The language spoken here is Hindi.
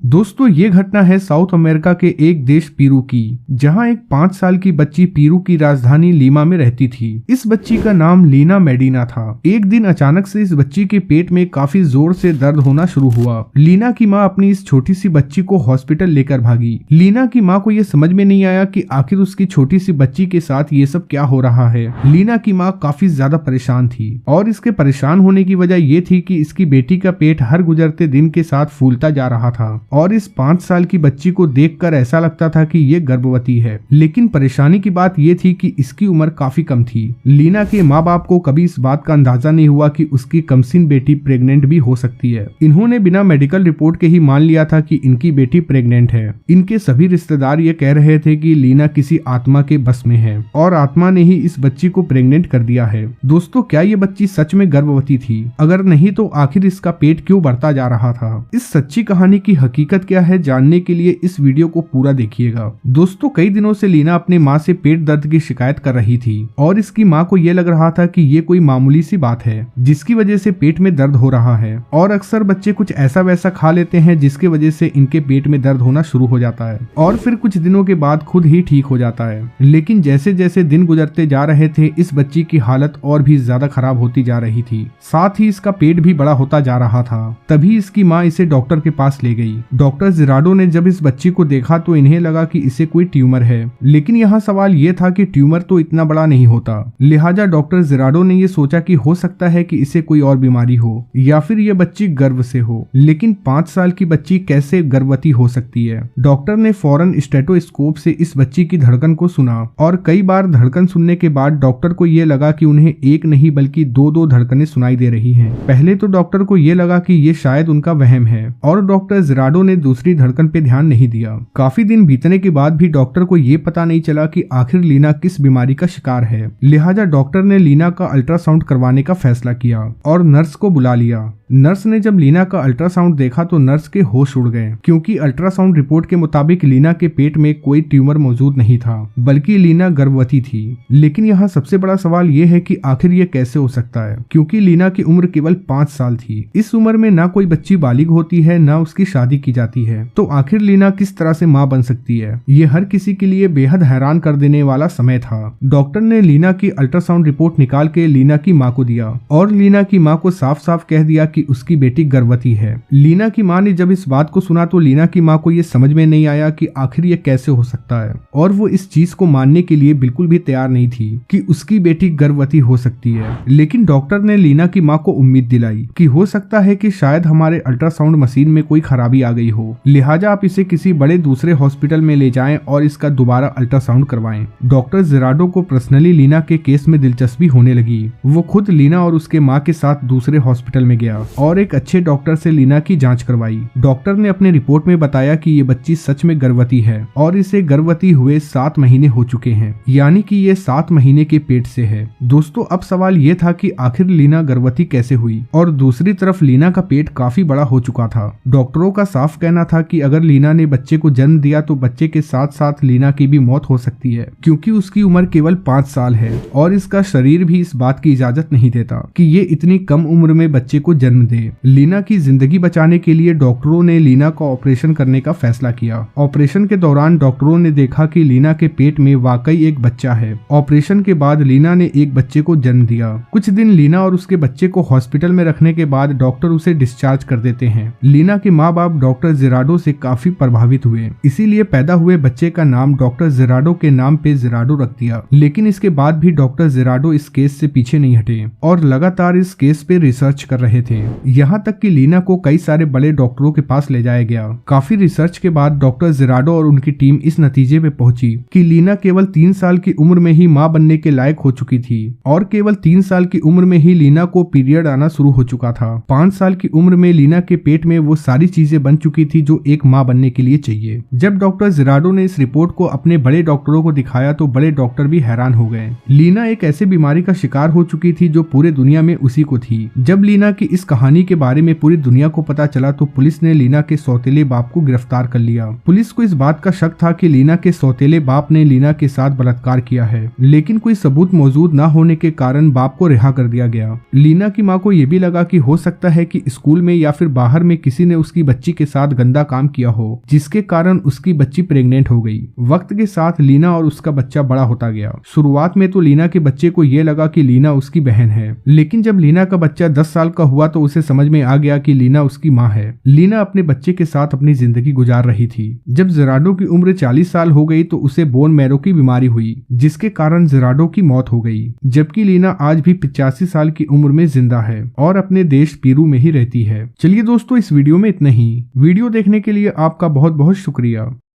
दोस्तों ये घटना है साउथ अमेरिका के एक देश पेरू की, जहां एक 5 साल की बच्ची पेरू की राजधानी लीमा में रहती थी। इस बच्ची का नाम लीना मेडिना था। एक दिन अचानक से इस बच्ची के पेट में काफी जोर से दर्द होना शुरू हुआ। लीना की माँ अपनी इस छोटी सी बच्ची को हॉस्पिटल लेकर भागी। लीना की माँ को ये समझ में नहीं आया कि आखिर उसकी छोटी सी बच्ची के साथ ये सब क्या हो रहा है। लीना की माँ काफी ज्यादा परेशान थी और इसके परेशान होने की वजह ये थी कि इसकी बेटी का पेट हर गुजरते दिन के साथ फूलता जा रहा था और इस 5 साल की बच्ची को देखकर ऐसा लगता था कि ये गर्भवती है। लेकिन परेशानी की बात ये थी कि इसकी उम्र काफी कम थी। लीना के माँ बाप को कभी इस बात का अंदाजा नहीं हुआ कि उसकी कमसीन बेटी प्रेग्नेंट भी हो सकती है। इन्होंने बिना मेडिकल रिपोर्ट के ही मान लिया था कि इनकी बेटी प्रेग्नेंट है। इनके सभी रिश्तेदार ये कह रहे थे कि लीना किसी आत्मा के बस में है और आत्मा ने ही इस बच्ची को प्रेग्नेंट कर दिया है। दोस्तों क्या ये बच्ची सच में गर्भवती थी? अगर नहीं तो आखिर इसका पेट क्यों बढ़ता जा रहा था? इस सच्ची कहानी की हकीकत क्या है, जानने के लिए इस वीडियो को पूरा देखिएगा। दोस्तों कई दिनों से लीना अपनी माँ से पेट दर्द की शिकायत कर रही थी और इसकी माँ को ये लग रहा था कि ये कोई मामूली सी बात है जिसकी वजह से पेट में दर्द हो रहा है। और अक्सर बच्चे कुछ ऐसा वैसा खा लेते हैं जिसकी वजह से इनके पेट में दर्द होना शुरू हो जाता है और फिर कुछ दिनों के बाद खुद ही ठीक हो जाता है। लेकिन जैसे जैसे दिन गुजरते जा रहे थे इस बच्ची की हालत और भी ज्यादा खराब होती जा रही थी। साथ ही इसका पेट भी बड़ा होता जा रहा था। तभी इसकी माँ इसे डॉक्टर के पास ले गई। डॉक्टर जिराडो ने जब इस बच्ची को देखा तो इन्हें लगा कि इसे कोई ट्यूमर है। लेकिन यहाँ सवाल ये था कि ट्यूमर तो इतना बड़ा नहीं होता। लिहाजा डॉक्टर जिराडो ने ये सोचा कि हो सकता है कि इसे कोई और बीमारी हो या फिर ये बच्ची गर्भ से हो। लेकिन 5 साल की बच्ची कैसे गर्भवती हो सकती है? डॉक्टर ने फौरन स्टेथोस्कोप से इस बच्ची की धड़कन को सुना और कई बार धड़कन सुनने के बाद डॉक्टर को ये लगा कि उन्हें एक नहीं बल्कि दो धड़कनें सुनाई दे रही हैं। पहले तो डॉक्टर को ये लगा कि ये शायद उनका वहम है और डॉक्टर जिराडो ने दूसरी धड़कन पे ध्यान नहीं दिया। काफी दिन बीतने के बाद भी डॉक्टर को ये पता नहीं चला कि आखिर लीना किस बीमारी का शिकार है। लिहाजा डॉक्टर ने लीना का अल्ट्रासाउंड करवाने का फैसला किया और नर्स को बुला लिया। नर्स ने जब लीना का अल्ट्रासाउंड देखा तो नर्स के होश उड़ गए, क्योंकि अल्ट्रासाउंड रिपोर्ट के मुताबिक लीना के पेट में कोई ट्यूमर मौजूद नहीं था बल्कि लीना गर्भवती थी। लेकिन यहाँ सबसे बड़ा सवाल ये है कि आखिर ये कैसे हो सकता है, क्योंकि लीना की उम्र केवल 5 साल थी। इस उम्र में ना कोई बच्ची बालिग होती है ना उसकी शादी की जाती है, तो आखिर लीना किस तरह से माँ बन सकती है? ये हर किसी के लिए बेहद हैरान कर देने वाला समय था। डॉक्टर ने लीना की अल्ट्रासाउंड रिपोर्ट निकाल के लीना की माँ को दिया और लीना की माँ को साफ साफ कह दिया कि उसकी बेटी गर्भवती है। लीना की माँ ने जब इस बात को सुना तो लीना की माँ को ये समझ में नहीं आया कि आखिर ये कैसे हो सकता है और वो इस चीज को मानने के लिए बिल्कुल भी तैयार नहीं थी कि उसकी बेटी गर्भवती हो सकती है। लेकिन डॉक्टर ने लीना की माँ को उम्मीद दिलाई कि हो सकता है कि शायद हमारे अल्ट्रासाउंड मशीन में कोई खराबी आ गई हो, लिहाजा आप इसे किसी बड़े दूसरे हॉस्पिटल में ले जाएं और इसका दोबारा अल्ट्रासाउंड करवाएं। डॉक्टर जिराडो को पर्सनली लीना के केस में दिलचस्पी होने लगी। वो खुद लीना और उसके माँ के साथ दूसरे हॉस्पिटल में गया और एक अच्छे डॉक्टर से लीना की जांच करवाई। डॉक्टर ने अपने रिपोर्ट में बताया कि ये बच्ची सच में गर्भवती है और इसे गर्भवती हुए 7 महीने हो चुके हैं, यानी कि ये 7 महीने के पेट से है। दोस्तों अब सवाल ये था कि आखिर लीना गर्भवती कैसे हुई, और दूसरी तरफ लीना का पेट काफी बड़ा हो चुका था। डॉक्टरों का साफ कहना था कि अगर लीना ने बच्चे को जन्म दिया तो बच्चे के साथ साथ लीना की भी मौत हो सकती है, क्योंकि उसकी उम्र केवल 5 साल है और इसका शरीर भी इस बात की इजाजत नहीं देता कि ये इतनी कम उम्र में बच्चे को जन्म दे। लीना की जिंदगी बचाने के लिए डॉक्टरों ने लीना का ऑपरेशन करने का फैसला किया। ऑपरेशन के दौरान डॉक्टरों ने देखा कि लीना के पेट में वाकई एक बच्चा है। ऑपरेशन के बाद लीना ने एक बच्चे को जन्म दिया। कुछ दिन लीना और उसके बच्चे को हॉस्पिटल में रखने के बाद डॉक्टर उसे डिस्चार्ज कर देते हैं। लीना के माँ बाप डॉक्टर जिराडो से काफी प्रभावित हुए, इसीलिए पैदा हुए बच्चे का नाम डॉक्टर जिराडो के नाम पे जिराडो रख दिया। लेकिन इसके बाद भी डॉक्टर जिराडो इस केस से पीछे नहीं हटे और लगातार इस केस पे रिसर्च कर रहे थे। यहाँ तक कि लीना को कई सारे बड़े डॉक्टरों के पास ले जाया गया। काफी रिसर्च के बाद डॉक्टर जिराडो और उनकी टीम इस नतीजे पे पहुंची कि लीना केवल 3 साल की उम्र में ही मां बनने के लायक हो चुकी थी और केवल 3 साल की उम्र में ही लीना को पीरियड आना शुरू हो चुका था। 5 साल की उम्र में लीना के पेट में वो सारी चीजें बन चुकी थी जो एक माँ बनने के लिए चाहिए। जब डॉक्टर जिराडो ने इस रिपोर्ट को अपने बड़े डॉक्टरों को दिखाया तो बड़े डॉक्टर भी हैरान हो गए। लीना एक ऐसी बीमारी का शिकार हो चुकी थी जो पूरे दुनिया में उसी को थी। जब लीना की इस कहानी के बारे में पूरी दुनिया को पता चला तो पुलिस ने लीना के सौतेले बाप को गिरफ्तार कर लिया। पुलिस को इस बात का शक था कि लीना के सौतेले बाप ने लीना के साथ बलात्कार किया है, लेकिन कोई सबूत मौजूद न होने के कारण बाप को रिहा कर दिया गया। लीना की मां को यह भी लगा कि हो सकता है कि स्कूल में या फिर बाहर में किसी ने उसकी बच्ची के साथ गंदा काम किया हो, जिसके कारण उसकी बच्ची प्रेग्नेंट हो गई। वक्त के साथ लीना और उसका बच्चा बड़ा होता गया। शुरुआत में तो लीना के बच्चे को यह लगा कि लीना उसकी बहन है, लेकिन जब लीना का बच्चा 10 साल का हुआ तो उसे समझ में आ गया कि लीना उसकी मां है। लीना अपने बच्चे के साथ अपनी जिंदगी गुजार रही थी। जब जेराडो की उम्र 40 साल हो गई तो उसे बोन मैरो की बीमारी हुई, जिसके कारण जेराडो की मौत हो गई, जबकि लीना आज भी 85 साल की उम्र में जिंदा है और अपने देश पेरू में ही रहती है। चलिए दोस्तों, इस वीडियो में इतना ही। वीडियो देखने के लिए आपका बहुत बहुत शुक्रिया।